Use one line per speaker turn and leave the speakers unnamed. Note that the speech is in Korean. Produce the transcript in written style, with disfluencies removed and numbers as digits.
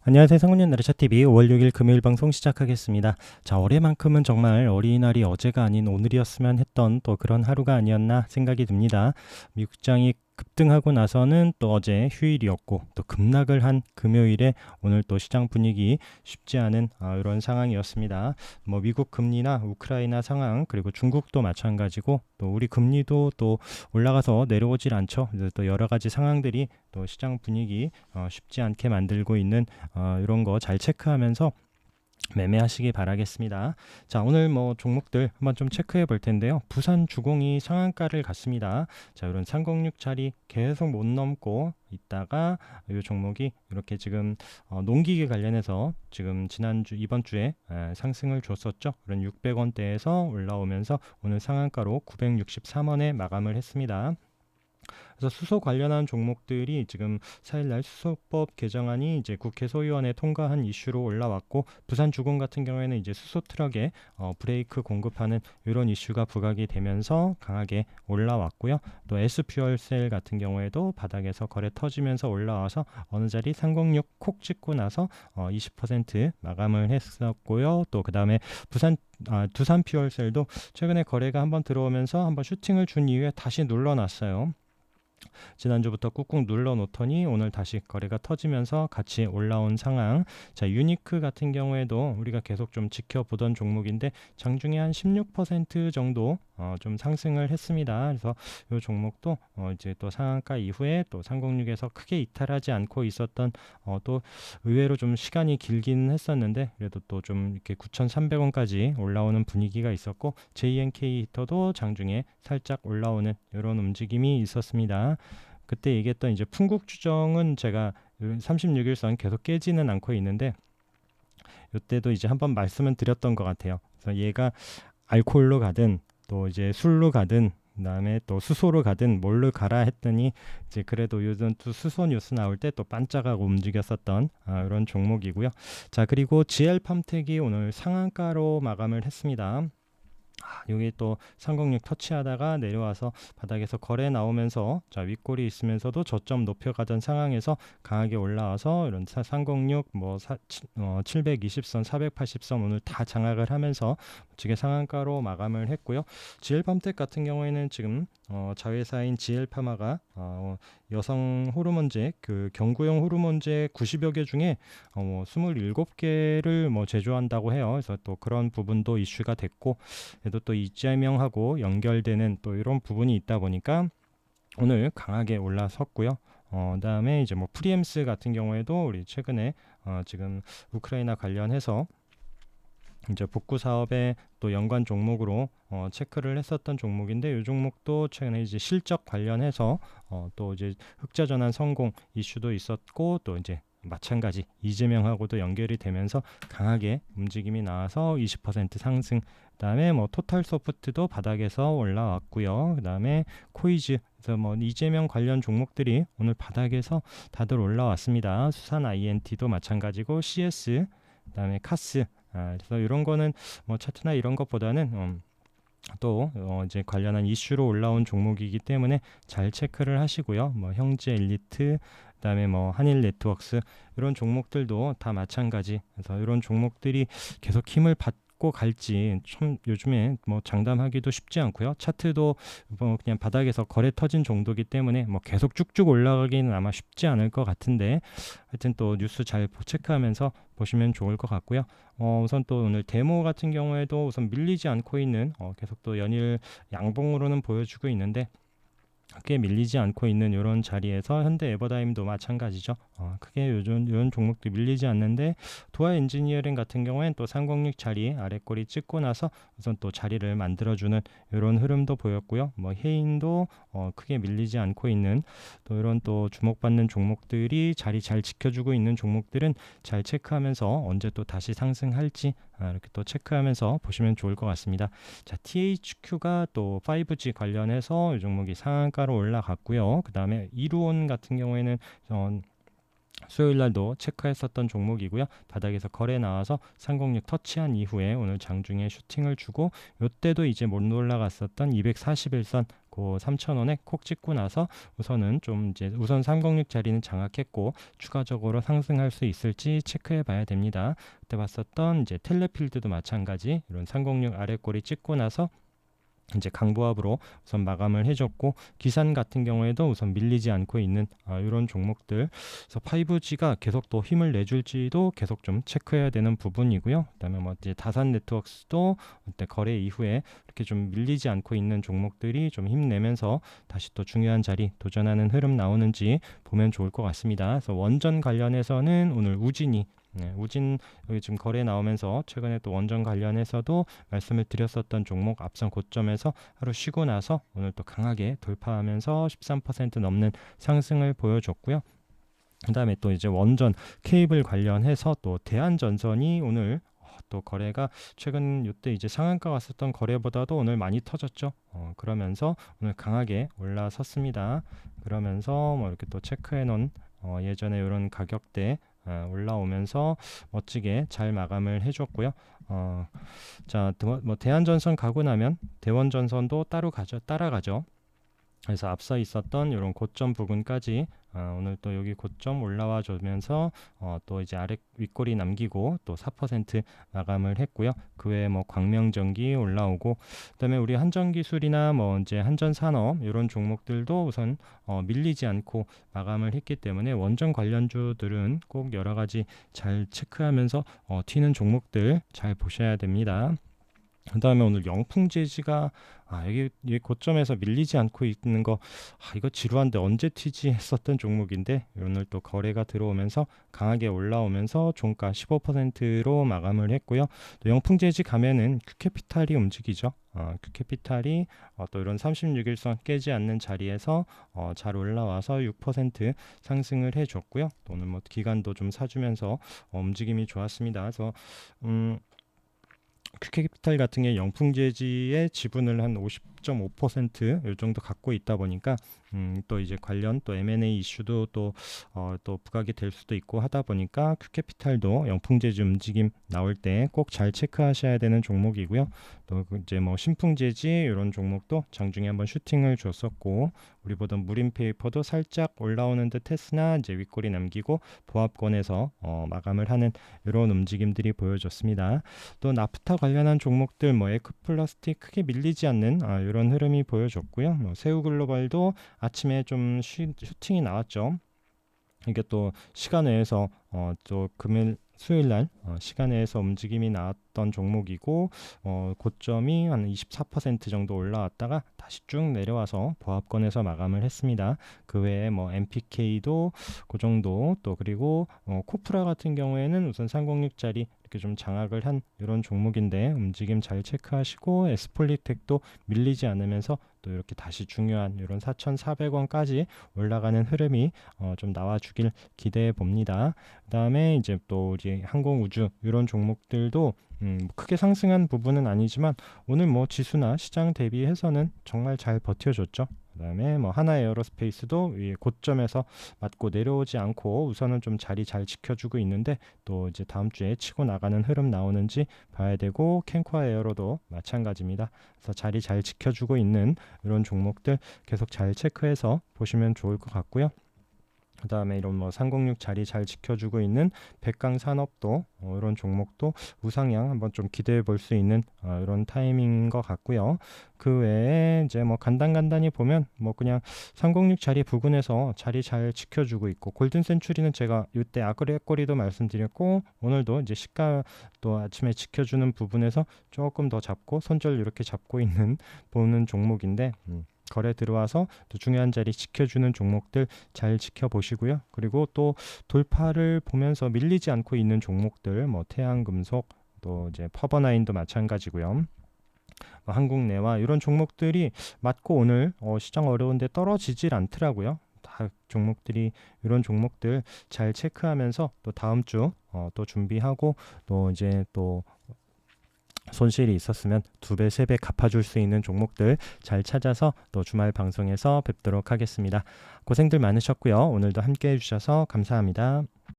안녕하세요. 상훈님 나르샤TV 5월 6일 금요일 방송 시작하겠습니다. 자, 올해만큼은 정말 어린이날이 어제가 아닌 오늘이었으면 했던 또 그런 하루가 아니었나 생각이 듭니다. 미국장이 급등하고 나서는 또 어제 휴일이었고 또 급락을 한 금요일에 오늘 또 시장 분위기 쉽지 않은 이런 상황이었습니다. 뭐 미국 금리나 우크라이나 상황 그리고 중국도 마찬가지고 또 우리 금리도 또 올라가서 내려오질 않죠. 그래서 또 여러 가지 상황들이 또 시장 분위기 쉽지 않게 만들고 있는 이런 거 잘 체크하면서 매매하시기 바라겠습니다. 자, 오늘 뭐 종목들 한번 좀 체크해 볼 텐데요. 부산 주공이 상한가를 갔습니다. 자, 이런 306짜리 계속 못 넘고 있다가 이 종목이 이렇게 지금 농기계 관련해서 지금 지난주 이번 주에 상승을 줬었죠. 그런 600원대에서 올라오면서 오늘 상한가로 963원에 마감을 했습니다. 그래서 수소 관련한 종목들이 지금 4일날 수소법 개정안이 이제 국회 소위원회 통과한 이슈로 올라왔고 부산주공 같은 경우에는 이제 수소 트럭에 브레이크 공급하는 이런 이슈가 부각이 되면서 강하게 올라왔고요. 또 S퓨얼셀 같은 경우에도 바닥에서 거래 터지면서 올라와서 어느 자리 306 콕 찍고 나서 20% 마감을 했었고요. 또 그 다음에 두산 퓨얼셀도 최근에 거래가 한번 들어오면서 한번 슈팅을 준 이후에 다시 눌러놨어요. 지난주부터 꾹꾹 눌러 놓더니 오늘 다시 거래가 터지면서 같이 올라온 상황. 자, 유니크 같은 경우에도 우리가 계속 좀 지켜보던 종목인데 장중에 한 16% 정도 좀 상승을 했습니다. 그래서 이 종목도 이제 또 상한가 이후에 또 306에서 크게 이탈하지 않고 있었던 또 의외로 좀 시간이 길긴 했었는데 그래도 또 좀 이렇게 9,300원까지 올라오는 분위기가 있었고 JNK 히터도 장중에 살짝 올라오는 이런 움직임이 있었습니다. 그때 얘기했던 이제 풍국 추정은 제가 36일선 계속 깨지는 않고 있는데 이때도 이제 한번 말씀을 드렸던 것 같아요. 그래서 얘가 알코올로 가든 또 이제 술로 가든 그다음에 또 수소로 가든 뭘로 가라 했더니 이제 그래도 요즘 또 수소 뉴스 나올 때 또 반짝하고 움직였었던 이런 종목이고요. 자, 그리고 GL팜텍이 오늘 상한가로 마감을 했습니다. 여기 또 306 터치하다가 내려와서 바닥에서 거래 나오면서 자, 윗골이 있으면서도 저점 높여가던 상황에서 강하게 올라와서 이런 306 720선 480선 오늘 다 장악을 하면서 지게 상한가로 마감을 했고요. GL팜텍 같은 경우에는 지금 자회사인 GL파마가 여성 호르몬제 그 경구용 호르몬제 90여 개 중에 27개를 뭐 제조한다고 해요. 그래서 또 그런 부분도 이슈가 됐고 그래도 또 이재명하고 연결되는 또 이런 부분이 있다 보니까 오늘 강하게 올라섰고요. 그다음에 이제 뭐 프리엠스 같은 경우에도 우리 최근에 지금 우크라이나 관련해서 이제 복구 사업에 또 연관 종목으로 체크를 했었던 종목인데 이 종목도 최근에 이제 실적 관련해서 또 이제 흑자 전환 성공 이슈도 있었고 또 이제 마찬가지 이재명하고도 연결이 되면서 강하게 움직임이 나와서 20% 상승. 그다음에 뭐 토탈 소프트도 바닥에서 올라왔고요. 그다음에 코이즈 그래서 뭐 이재명 관련 종목들이 오늘 바닥에서 다들 올라왔습니다. 수산 INT도 마찬가지고 CS 그다음에 카스 그래서 이런 거는 뭐 차트나 이런 것보다는 또 이제 관련한 이슈로 올라온 종목이기 때문에 잘 체크를 하시고요. 뭐 형제 엘리트 그다음에 뭐 한일 네트워크스 이런 종목들도 다 마찬가지. 그래서 이런 종목들이 계속 힘을 받고 갈지 좀 요즘에 뭐 장담하기도 쉽지 않고요. 차트도 뭐 그냥 바닥에서 거래 터진 정도기 때문에 뭐 계속 쭉쭉 올라가기는 아마 쉽지 않을 것 같은데 하여튼 또 뉴스 잘 체크하면서 보시면 좋을 것 같고요. 우선 또 오늘 데모 같은 경우에도 우선 밀리지 않고 있는 계속 또 연일 양봉으로는 보여주고 있는데 크게 밀리지 않고 있는 이런 자리에서 현대 에버다임도 마찬가지죠. 크게 요즘 이런 종목도 밀리지 않는데 도화 엔지니어링 같은 경우에는 또 306 자리 아래 꼬리 찍고 나서 우선 또 자리를 만들어주는 이런 흐름도 보였고요. 뭐 해인도 크게 밀리지 않고 있는 또 이런 또 주목받는 종목들이 자리 잘 지켜주고 있는 종목들은 잘 체크하면서 언제 또 다시 상승할지 이렇게 또 체크하면서 보시면 좋을 것 같습니다. 자, THQ가 또 5G 관련해서 이 종목이 상한가로 올라갔고요. 그 다음에 이루온 같은 경우에는 수요일 날도 체크했었던 종목이고요. 바닥에서 거래 나와서 306 터치한 이후에 오늘 장중에 슈팅을 주고 요때도 이제 못 올라갔었던 241선 그 3,000원에 콕 찍고 나서 우선은 좀 이제 우선 306 자리는 장악했고 추가적으로 상승할 수 있을지 체크해 봐야 됩니다. 그때 봤었던 이제 텔레필드도 마찬가지 이런 306 아래 꼬리 찍고 나서 이제 강보합으로 우선 마감을 해줬고 기산 같은 경우에도 우선 밀리지 않고 있는 이런 종목들 그래서 5G가 계속 또 힘을 내줄지도 계속 좀 체크해야 되는 부분이고요. 그다음에 뭐 이제 다산 네트워크스도 그때 거래 이후에 이렇게 좀 밀리지 않고 있는 종목들이 좀 힘내면서 다시 또 중요한 자리 도전하는 흐름 나오는지 보면 좋을 것 같습니다. 그래서 원전 관련해서는 오늘 우진이 우진 여기 지금 거래 나오면서 최근에 또 원전 관련해서도 말씀을 드렸었던 종목 앞선 고점에서 하루 쉬고 나서 오늘 또 강하게 돌파하면서 13% 넘는 상승을 보여줬고요. 그 다음에 또 이제 원전 케이블 관련해서 또 대한전선이 오늘 또 거래가 최근 이때 이제 상한가 갔었던 거래보다도 오늘 많이 터졌죠. 그러면서 오늘 강하게 올라섰습니다. 그러면서 뭐 이렇게 또 체크해 놓은 예전에 이런 가격대 올라오면서 멋지게 잘 마감을 해줬고요. 자, 뭐 대한전선 가고 나면 대원전선도 따라가죠. 그래서 앞서 있었던 이런 고점 부근까지 오늘 또 여기 고점 올라와 주면서 또 이제 아래 윗꼬리 남기고 또 4% 마감을 했고요. 그 외에 뭐 광명전기 올라오고 그다음에 우리 한전기술이나 뭐 이제 한전산업 이런 종목들도 우선 밀리지 않고 마감을 했기 때문에 원전 관련주들은 꼭 여러 가지 잘 체크하면서 튀는 종목들 잘 보셔야 됩니다. 그 다음에 오늘 영풍재지가 이게 고점에서 밀리지 않고 있는 거 이거 지루한데 언제 튀지 했었던 종목인데 오늘 또 거래가 들어오면서 강하게 올라오면서 종가 15%로 마감을 했고요. 또 영풍재지 가면은 큐캐피탈이 움직이죠. 큐캐피탈이 또 이런 36일선 깨지 않는 자리에서 잘 올라와서 6% 상승을 해줬고요. 또 오늘 뭐 기간도 좀 사주면서 움직임이 좋았습니다. 그래서 큐캐피탈 같은 게 영풍재지의 지분을 한 50.5% 이 정도 갖고 있다 보니까 또 이제 관련 또 M&A 이슈도 또 부각이 될 수도 있고 하다 보니까 큐캐피탈도 영풍재지 움직임 나올 때 꼭 잘 체크하셔야 되는 종목이고요. 또 이제 뭐 신풍재지 이런 종목도 장중에 한번 슈팅을 줬었고 우리 보던 무림페이퍼도 살짝 올라오는 듯 했으나 이제 윗꼬리 남기고 보합권에서 마감을 하는 이런 움직임들이 보여졌습니다. 또 나프타 관련한 종목들 뭐 에크플라스틱 크게 밀리지 않는 이런 흐름이 보여졌고요. 뭐 새우글로벌도 아침에 좀 슈팅이 나왔죠. 이게 또 시간 외에서 또 금일 수요일 날 시간 외에서 움직임이 나왔던 종목이고 고점이 한 24% 정도 올라왔다가 다시 쭉 내려와서 보합권에서 마감을 했습니다. 그 외에 뭐 MPK도 그 정도 또 그리고 코프라 같은 경우에는 우선 306짜리 이렇게 좀 장악을 한 이런 종목인데 움직임 잘 체크하시고 에스폴리텍도 밀리지 않으면서 또 이렇게 다시 중요한 이런 4,400원까지 올라가는 흐름이 좀 나와주길 기대해 봅니다. 그다음에 이제 또 이제 항공우주 이런 종목들도 크게 상승한 부분은 아니지만 오늘 뭐 지수나 시장 대비해서는 정말 잘 버텨줬죠. 그다음에 뭐 하나에어로스페이스도 위에 고점에서 맞고 내려오지 않고 우선은 좀 자리 잘 지켜주고 있는데 또 이제 다음 주에 치고 나가는 흐름 나오는지 봐야 되고 캔코아에어로도 마찬가지입니다. 그래서 자리 잘 지켜주고 있는 이런 종목들 계속 잘 체크해서 보시면 좋을 것 같고요. 그 다음에 이런 뭐 306 자리 잘 지켜주고 있는 백강산업도 이런 종목도 우상향 한번 좀 기대해 볼 수 있는 이런 타이밍인 것 같고요. 그 외에 이제 뭐 간단히 보면 뭐 그냥 306 자리 부근에서 자리 잘 지켜주고 있고 골든 센츄리는 제가 이때 아그레꼬리도 말씀드렸고 오늘도 이제 시가 또 아침에 지켜주는 부분에서 조금 더 잡고 손절 이렇게 잡고 있는 보는 종목인데 거래 들어와서 또 중요한 자리 지켜주는 종목들 잘 지켜보시고요. 그리고 또 돌파를 보면서 밀리지 않고 있는 종목들 뭐 태양금속 또 이제 퍼버나인도 마찬가지고요. 뭐 한국내와 이런 종목들이 맞고 오늘 시장 어려운데 떨어지질 않더라고요. 다 종목들이 이런 종목들 잘 체크하면서 또 다음 주 또 준비하고 또 이제 또 손실이 있었으면 2배, 3배 갚아줄 수 있는 종목들 잘 찾아서 또 주말 방송에서 뵙도록 하겠습니다. 고생들 많으셨고요. 오늘도 함께 해주셔서 감사합니다.